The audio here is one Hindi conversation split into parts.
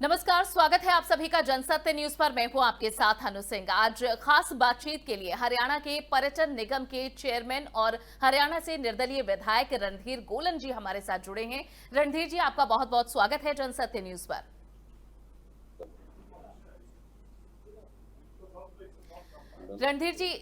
नमस्कार, स्वागत है आप सभी का जनसत्य न्यूज पर। मैं हूं आपके साथ अनु सिंह। आज खास बातचीत के लिए हरियाणा के पर्यटन निगम के चेयरमैन और हरियाणा से निर्दलीय विधायक रणधीर गोलन जी हमारे साथ जुड़े हैं। रणधीर जी, आपका बहुत बहुत स्वागत है जनसत्य न्यूज पर। रणधीर जी,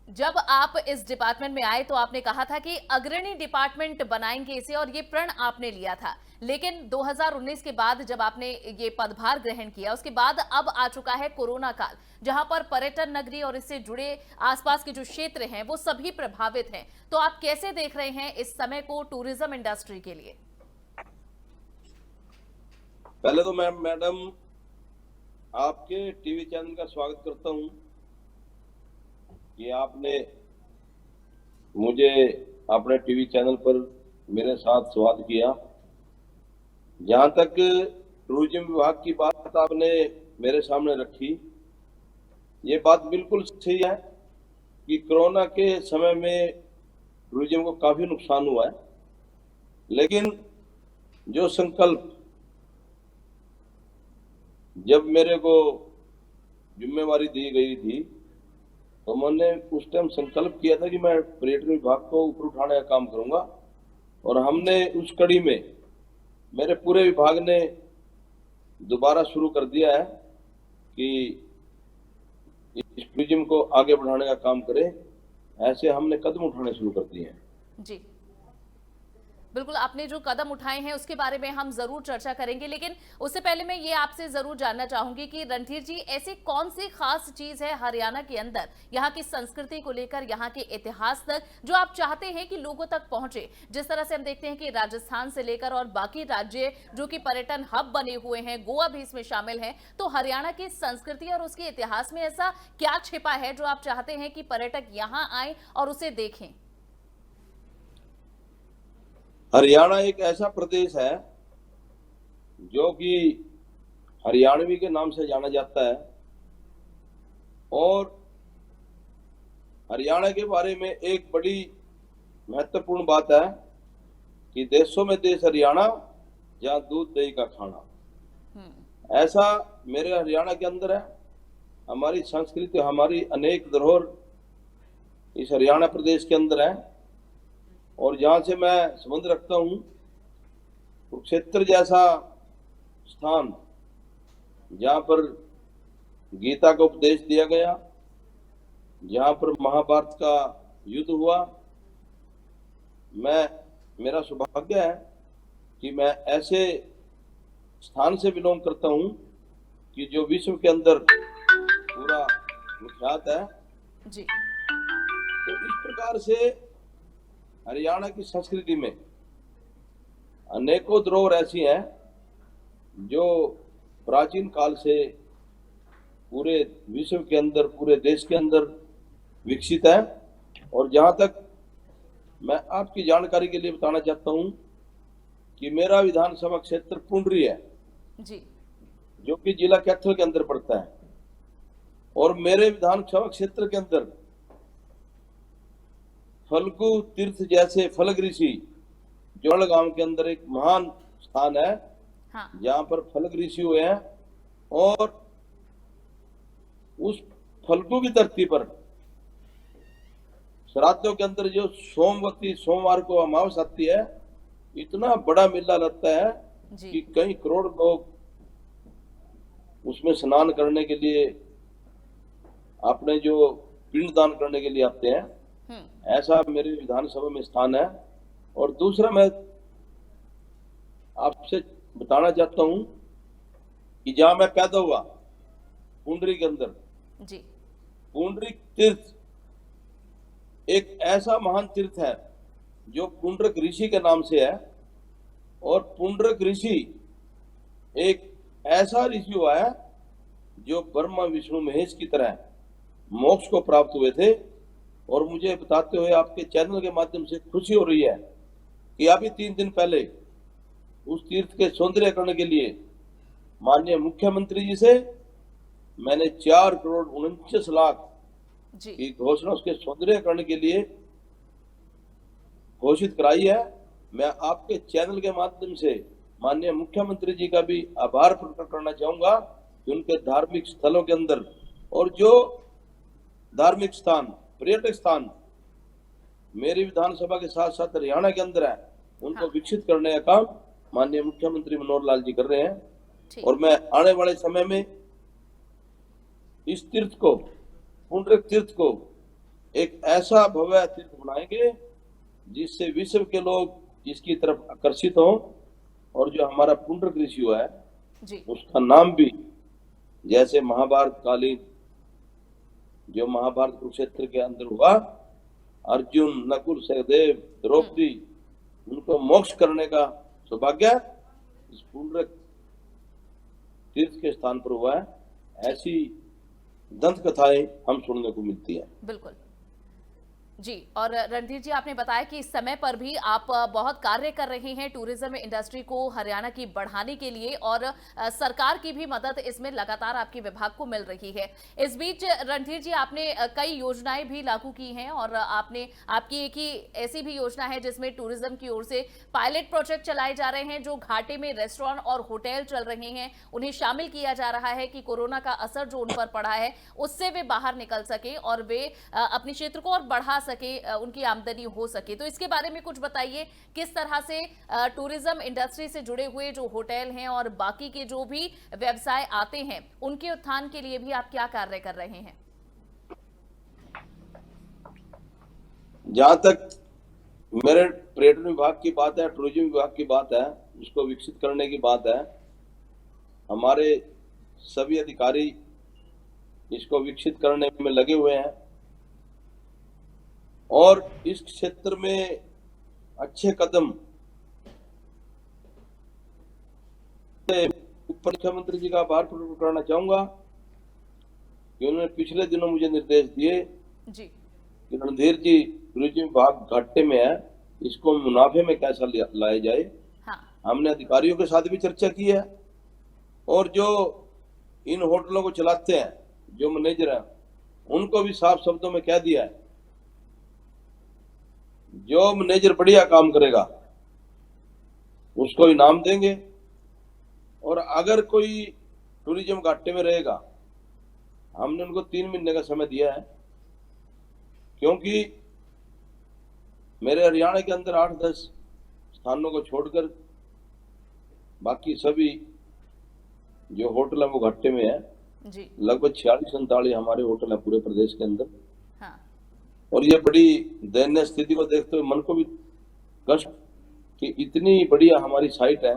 जब आप इस डिपार्टमेंट में आए तो आपने कहा था कि अग्रणी डिपार्टमेंट बनाएंगे इसे, और ये प्रण आपने लिया था। लेकिन 2019 के बाद जब आपने ये पदभार ग्रहण किया, उसके बाद अब आ चुका है कोरोना काल, जहां पर पर्यटन नगरी और इससे जुड़े आसपास के जो क्षेत्र हैं वो सभी प्रभावित हैं। तो आप कैसे देख रहे हैं इस समय को टूरिज्म इंडस्ट्री के लिए? पहले तो मैं मैडम आपके टीवी चैनल का स्वागत करता हूं कि आपने मुझे अपने टीवी चैनल पर मेरे साथ संवाद किया। जहां तक टूरिज्म विभाग की बात आपने मेरे सामने रखी, ये बात बिल्कुल सही है कि कोरोना के समय में टूरिज्म को काफी नुकसान हुआ है, लेकिन जो संकल्प जब मेरे को जिम्मेवारी दी गई थी तो मैंने उस टाइम संकल्प किया था कि मैं पर्यटन विभाग को ऊपर उठाने का काम करूंगा। और हमने उस कड़ी में मेरे पूरे विभाग ने दोबारा शुरू कर दिया है कि इस टूरिज्म को आगे बढ़ाने का काम करें। ऐसे हमने कदम उठाने शुरू कर दिए हैं। जी बिल्कुल, आपने जो कदम उठाए हैं उसके बारे में हम जरूर चर्चा करेंगे, लेकिन उससे पहले मैं ये आपसे जरूर जानना चाहूंगी कि रणधीर जी, ऐसी कौन सी खास चीज है हरियाणा के अंदर, यहाँ की संस्कृति को लेकर, यहाँ के इतिहास तक, जो आप चाहते हैं कि लोगों तक पहुंचे? जिस तरह से हम देखते हैं कि राजस्थान से लेकर और बाकी राज्य जो कि पर्यटन हब बने हुए हैं, गोवा भी इसमें शामिल है, तो हरियाणा की संस्कृति और उसके इतिहास में ऐसा क्या छिपा है जो आप चाहते हैं कि पर्यटक यहाँ आए और उसे देखें? हरियाणा एक ऐसा प्रदेश है जो कि हरियाणवी के नाम से जाना जाता है। और हरियाणा के बारे में एक बड़ी महत्वपूर्ण बात है कि देशों में देश हरियाणा, जहाँ दूध दही का खाना। ऐसा मेरे हरियाणा के अंदर है। हमारी संस्कृति, हमारी अनेक धरोहर इस हरियाणा प्रदेश के अंदर है। और जहां से मैं संबंध रखता हूं, कुरुक्षेत्र जैसा स्थान जहां पर गीता का उपदेश दिया गया, जहां पर महाभारत का युद्ध हुआ, मेरा सौभाग्य है कि मैं ऐसे स्थान से बिलोंग करता हूं कि जो विश्व के अंदर पूरा विख्यात है। जी, तो इस प्रकार से हरियाणा की संस्कृति में अनेकों धरोहर ऐसी हैं जो प्राचीन काल से पूरे विश्व के अंदर, पूरे देश के अंदर विकसित है। और जहां तक मैं आपकी जानकारी के लिए बताना चाहता हूं कि मेरा विधानसभा क्षेत्र पुंडरी है जी, जो कि जिला कैथल के अंदर पड़ता है। और मेरे विधानसभा क्षेत्र के अंदर फल्गु तीर्थ जैसे फलग ऋषि, जोड़ गांव के अंदर एक महान स्थान है। हाँ, जहां पर फलग ऋषि हुए हैं। और उस फल्गु की धरती पर श्राद्धों के अंदर जो सोमवती सोमवार को अमावस आती है, इतना बड़ा मेला लगता है कि कई करोड़ लोग उसमें स्नान करने के लिए, अपने जो पिंडदान करने के लिए आते हैं। ऐसा मेरे विधानसभा में स्थान है। और दूसरा मैं आपसे बताना चाहता हूं कि जहां मैं पैदा हुआ, पुंडरी के अंदर जी, पुंडरी तीर्थ एक ऐसा महान तीर्थ है जो पुंडरक ऋषि के नाम से है। और पुंडरक ऋषि एक ऐसा ऋषि हुआ है जो ब्रह्मा विष्णु महेश की तरह मोक्ष को प्राप्त हुए थे। और मुझे बताते हुए आपके चैनल के माध्यम से खुशी हो रही है कि अभी 3 दिन पहले उस तीर्थ के सौंदर्यकरण के लिए माननीय मुख्यमंत्री जी से मैंने 4 करोड़ 49 लाख की घोषणा उसके सौंदर्यकरण के लिए घोषित कराई है। मैं आपके चैनल के माध्यम से माननीय मुख्यमंत्री जी का भी आभार प्रकट करना चाहूंगा कि उनके धार्मिक स्थलों के अंदर और जो धार्मिक स्थान, पर्यटक स्थान मेरी विधानसभा के साथ साथ हरियाणा के अंदर है, उनको विकसित करने का काम माननीय मुख्यमंत्री मनोहर लाल जी कर रहे हैं। और मैं आने वाले समय में इस तीर्थ को, पुंडरक तीर्थ को एक ऐसा भव्य तीर्थ बनाएंगे जिससे विश्व के लोग इसकी तरफ आकर्षित हों, और जो हमारा पुंडरक ऋषि हुआ है जी। उसका नाम भी जैसे महाभारत कालीन, जो महाभारत कुरुक्षेत्र के अंदर हुआ, अर्जुन, नकुल, सहदेव, द्रौपदी, उनको मोक्ष करने का सौभाग्य इस पुंडरक तीर्थ के स्थान पर हुआ है। ऐसी दंत कथाएं हम सुनने को मिलती है। बिल्कुल जी। और रणधीर जी, आपने बताया कि इस समय पर भी आप बहुत कार्य कर रहे हैं टूरिज्म इंडस्ट्री को हरियाणा की बढ़ाने के लिए, और सरकार की भी मदद इसमें लगातार आपके विभाग को मिल रही है। इस बीच रणधीर जी, आपने कई योजनाएं भी लागू की हैं, और आपकी एक ही ऐसी भी योजना है जिसमें टूरिज्म की ओर से पायलट प्रोजेक्ट चलाए जा रहे हैं, जो घाटे में रेस्टोरेंट और होटल चल रहे हैं उन्हें शामिल किया जा रहा है कि कोरोना का असर जो उन पर पड़ा है उससे वे बाहर निकल सके और वे अपने क्षेत्र को और बढ़ा सके, उनकी आमदनी हो सके। तो इसके बारे में कुछ बताइए, किस तरह से टूरिज्म इंडस्ट्री से जुड़े हुए जो होटल हैं और बाकी के जो भी व्यवसाय आते हैं उनके उत्थान के लिए भी आप क्या कार्य कर रहे हैं? जहां तक मेरे पर्यटन विभाग की बात है, टूरिज्म विभाग की बात है, उसको विकसित करने की बात है, हमारे सभी अधिकारी इसको विकसित करने में लगे हुए हैं, और इस क्षेत्र में अच्छे कदम मुख्यमंत्री जी का आभार प्रकट करना चाहूंगा कि उन्होंने पिछले दिनों मुझे निर्देश दिए जी कि रणधीर जी, टूरिज्म विभाग घाटे में है, इसको मुनाफे में कैसा लाया जाए। हाँ। हमने अधिकारियों के साथ भी चर्चा की है, और जो इन होटलों को चलाते हैं, जो मैनेजर हैं, उनको भी साफ शब्दों में कह दिया है, जो मैनेजर बढ़िया काम करेगा उसको इनाम देंगे, और अगर कोई टूरिज्म घाटे में रहेगा, हमने उनको 3 महीने का समय दिया है, क्योंकि मेरे हरियाणा के अंदर 8-10 स्थानों को छोड़कर बाकी सभी जो होटल है वो घाटे में है जी। लगभग 46-47 हमारे होटल है पूरे प्रदेश के अंदर। हाँ। और ये बड़ी दयनीय स्थिति को देखते हुए मन को भी कष्ट कि इतनी बढ़िया हमारी साइट है,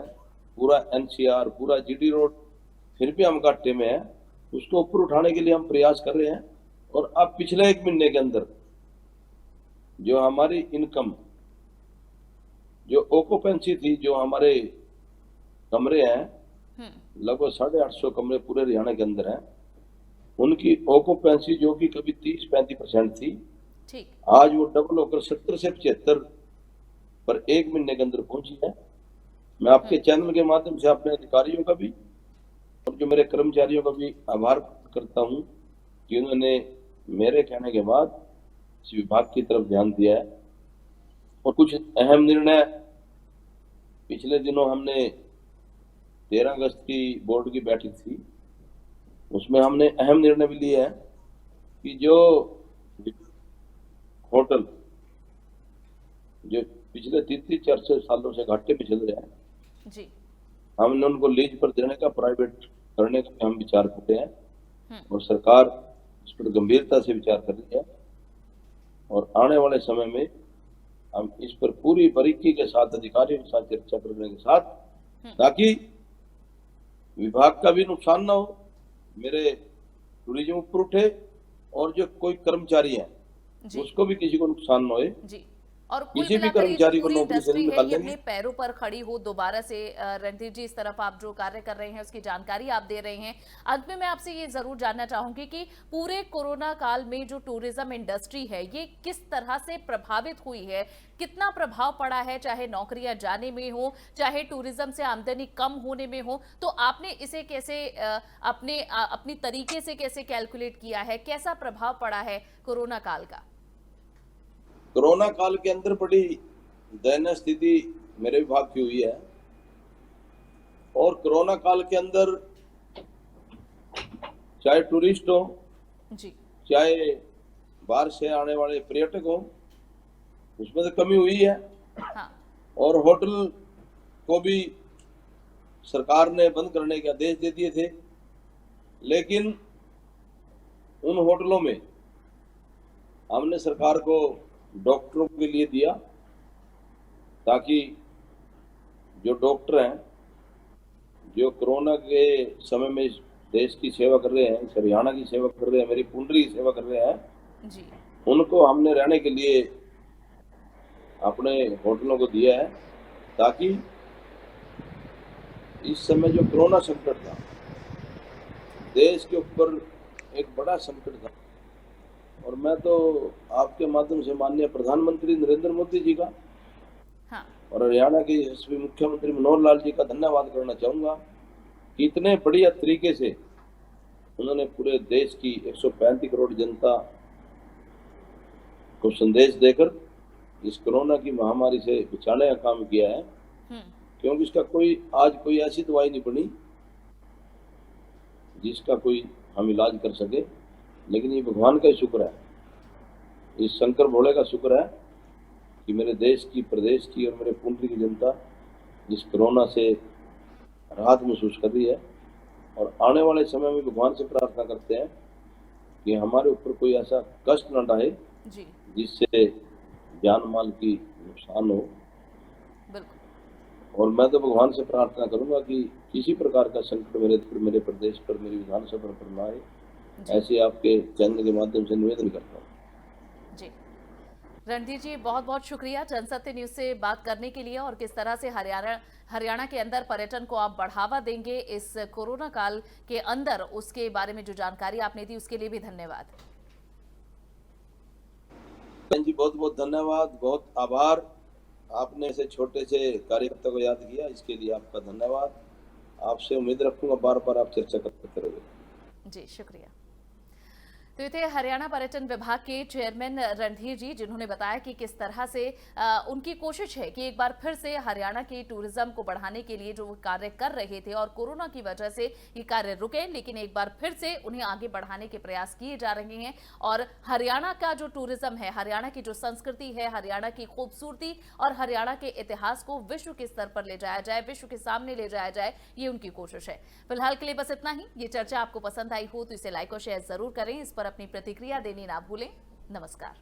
पूरा एनसीआर, पूरा जीटी रोड, फिर भी हम घाटे में है। उसको ऊपर उठाने के लिए हम प्रयास कर रहे हैं। और अब पिछले 1 महीने के अंदर जो हमारी इनकम, जो ऑक्यूपेंसी थी, जो हमारे कमरे हैं, लगभग 850 कमरे पूरे हरियाणा के अंदर हैं, उनकी ऑक्यूपेंसी जो कि कभी 30-35% थी, आज वो डबल होकर 70 से 75 पर 1 महीने के अंदर पहुंची है। मैं आपके चैनल के माध्यम से अपने अधिकारियों का भी और जो मेरे कर्मचारियों का भी आभार करता हूं कि उन्होंने मेरे कहने के बाद इस विभाग की तरफ ध्यान दिया है। और कुछ अहम निर्णय पिछले दिनों हमने 13 अगस्त की बोर्ड की बैठक थी, उसमें हमने अहम निर्णय भी लिया है कि जो होटल जो पिछले 30-40 सालों से घाटे पे चल रहे हैं जी, हमने उनको लीज पर देने का, प्राइवेट करने का हम विचार करते हैं, और सरकार इस पर गंभीरता से विचार कर रही है। और आने वाले समय में हम इस पर पूरी बारीकी के साथ अधिकारियों के साथ चर्चा करने के साथ, ताकि विभाग का भी नुकसान ना हो, मेरे टूरिज्म ऊपर उठे, और जो कोई कर्मचारी है उसको भी किसी को नुकसान ना होए जी। और किसी भी कर्मचारी को नौकरी से नहीं निकाल देंगे। अपने पैरों पर खड़ी हो दोबारा से। रणधीर जी, इस तरफ आप जो कार्य कर रहे हैं उसकी जानकारी आप दे रहे हैं। अंत में मैं आपसे ये जरूर जानना चाहूंगी कि पूरे कोरोना काल में जो टूरिज्म इंडस्ट्री है ये किस तरह से प्रभावित हुई है, कितना प्रभाव पड़ा है, चाहे नौकरियां जाने में हो, चाहे टूरिज्म से आमदनी कम होने में हो, तो आपने इसे कैसे अपनी तरीके से कैसे कैलकुलेट किया है, कैसा प्रभाव पड़ा है कोरोना काल का? कोरोना काल के अंदर बड़ी दयनीय स्थिति मेरे विभाग की हुई है। और कोरोना काल के अंदर चाहे टूरिस्ट हो, जी। चाहे बाहर से आने वाले पर्यटक हो, उसमें तो कमी हुई है। हाँ। और होटल को भी सरकार ने बंद करने के आदेश दे दिए थे, लेकिन उन होटलों में हमने सरकार को डॉक्टरों के लिए दिया, ताकि जो डॉक्टर हैं, जो कोरोना के समय में इस देश की सेवा कर रहे हैं, इस हरियाणा की सेवा कर रहे हैं, मेरी पुंडरी की सेवा कर रहे हैं, जी। उनको हमने रहने के लिए अपने होटलों को दिया है, ताकि इस समय जो कोरोना संकट था, देश के ऊपर एक बड़ा संकट था, और मैं तो आपके माध्यम से माननीय प्रधानमंत्री नरेंद्र मोदी जी का हाँ। और हरियाणा के यशस्वी मुख्यमंत्री मनोहर लाल जी का धन्यवाद करना चाहूंगा कि इतने बढ़िया तरीके से उन्होंने पूरे देश की 135 करोड़ जनता को संदेश देकर इस कोरोना की महामारी से बचाने का काम किया है। क्योंकि इसका आज कोई ऐसी दवाई नहीं बनी जिसका कोई हम इलाज कर सके, लेकिन ये भगवान का ही शुक्र है, इस शंकर भोले का शुक्र है कि मेरे देश की, प्रदेश की और मेरे पुंडरी की जनता इस कोरोना से राहत महसूस कर रही है। और आने वाले समय में भगवान से प्रार्थना करते हैं कि हमारे ऊपर कोई ऐसा कष्ट न आए जिससे जान माल की नुकसान हो। और मैं तो भगवान से प्रार्थना करूंगा कि किसी प्रकार का संकट मेरे प्रदेश पर, मेरी विधानसभा पर न आए। ऐसे आपके चैनल के माध्यम से निवेदन करता हूँ। जी रणधीर जी, बहुत बहुत शुक्रिया जनसत्य न्यूज से बात करने के लिए, और किस तरह से हरियाणा के अंदर पर्यटन को आप बढ़ावा देंगे इस कोरोना काल के अंदर, उसके बारे में जो जानकारी आपने दी उसके लिए भी धन्यवाद। जी बहुत बहुत धन्यवाद, बहुत आभार। आपने ऐसे छोटे से कार्यकर्ता को याद किया, इसके लिए आपका धन्यवाद। आपसे उम्मीद रखूंगा बार बार आप चर्चा करते रहोगे। जी शुक्रिया। तो ये थे हरियाणा पर्यटन विभाग के चेयरमैन रणधीर जी, जिन्होंने बताया कि किस तरह से उनकी कोशिश है कि एक बार फिर से हरियाणा की टूरिज्म को बढ़ाने के लिए जो वो कार्य कर रहे थे, और कोरोना की वजह से ये कार्य रुके, लेकिन एक बार फिर से उन्हें आगे बढ़ाने के प्रयास किए जा रहे हैं। और हरियाणा का जो टूरिज्म है, हरियाणा की जो संस्कृति है, हरियाणा की खूबसूरती और हरियाणा के इतिहास को विश्व के स्तर पर ले जाया जाए, विश्व के सामने ले जाया जाए, ये उनकी कोशिश है। फिलहाल के लिए बस इतना ही। ये चर्चा आपको पसंद आई हो तो इसे लाइक और शेयर जरूर करें। इस पर अपनी प्रतिक्रिया देनी ना भूलें। नमस्कार।